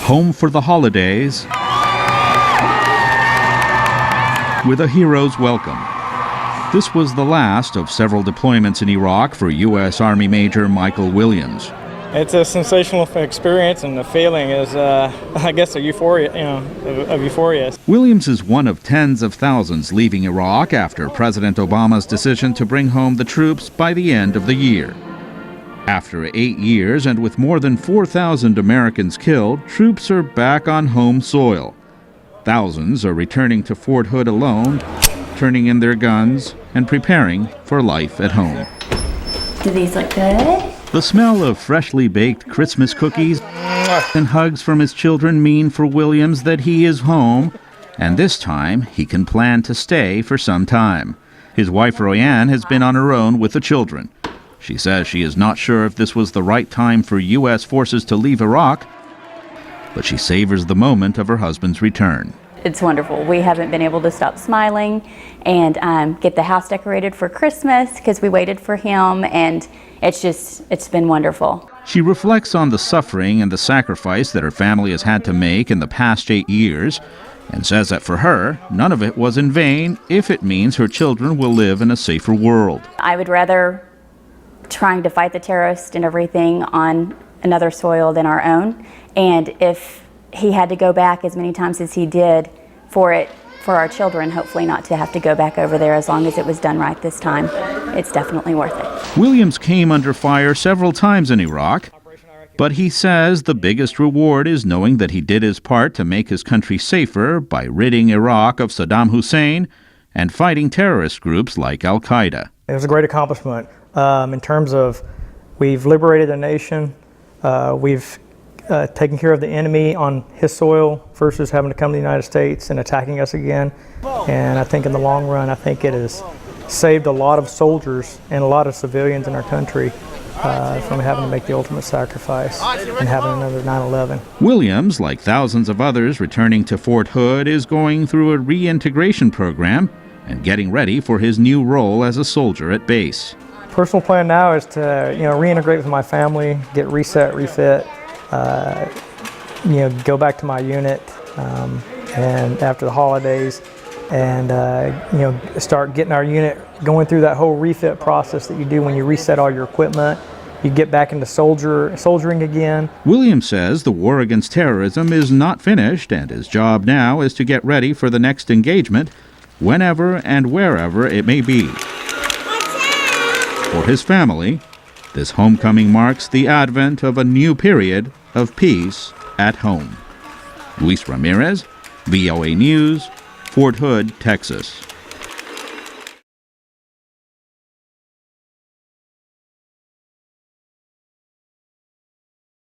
Home for the holidays with a hero's welcome. This was the last of several deployments in Iraq for U.S. Army Major Michael Williams. It's a sensational experience, and the feeling is, I guess, a euphoria, of euphoria. Williams is one of tens of thousands leaving Iraq after President Obama's decision to bring home the troops by the end of the year. After 8 years and with more than 4,000 Americans killed, troops are back on home soil. Thousands are returning to Fort Hood alone, turning in their guns and preparing for life at home. Do these look good? The smell of freshly baked Christmas cookies and hugs from his children mean for Williams that he is home, and this time he can plan to stay for some time. His wife Royanne has been on her own with the children. She says she is not sure if this was the right time for U.S. forces to leave Iraq, but she savors the moment of her husband's return. It's wonderful. We haven't been able to stop smiling and get the house decorated for Christmas because we waited for him, and it's been wonderful. She reflects on the suffering and the sacrifice that her family has had to make in the past 8 years and says that for her, none of it was in vain if it means her children will live in a safer world. I would rather trying to fight the terrorists and everything on another soil than our own, and if he had to go back as many times as he did for our children, hopefully not to have to go back over there, as long as it was done right this time. It's definitely worth it. Williams came under fire several times in Iraq, but he says the biggest reward is knowing that he did his part to make his country safer by ridding Iraq of Saddam Hussein and fighting terrorist groups like Al-Qaeda. It was a great accomplishment in terms of we've liberated the nation, we've taking care of the enemy on his soil versus having to come to the United States and attacking us again. And I think in the long run, I think it has saved a lot of soldiers and a lot of civilians in our country from having to make the ultimate sacrifice and having another 9/11. Williams, like thousands of others returning to Fort Hood, is going through a reintegration program and getting ready for his new role as a soldier at base. Personal plan now is to reintegrate with my family, get reset, refit, go back to my unit and after the holidays, and start getting our unit going through that whole refit process that you do when you reset all your equipment. You get back into soldiering again. Williams says the war against terrorism is not finished, and his job now is to get ready for the next engagement, whenever and wherever it may be. For his family, this homecoming marks the advent of a new period of peace at home. Luis Ramirez, VOA News, Fort Hood, Texas.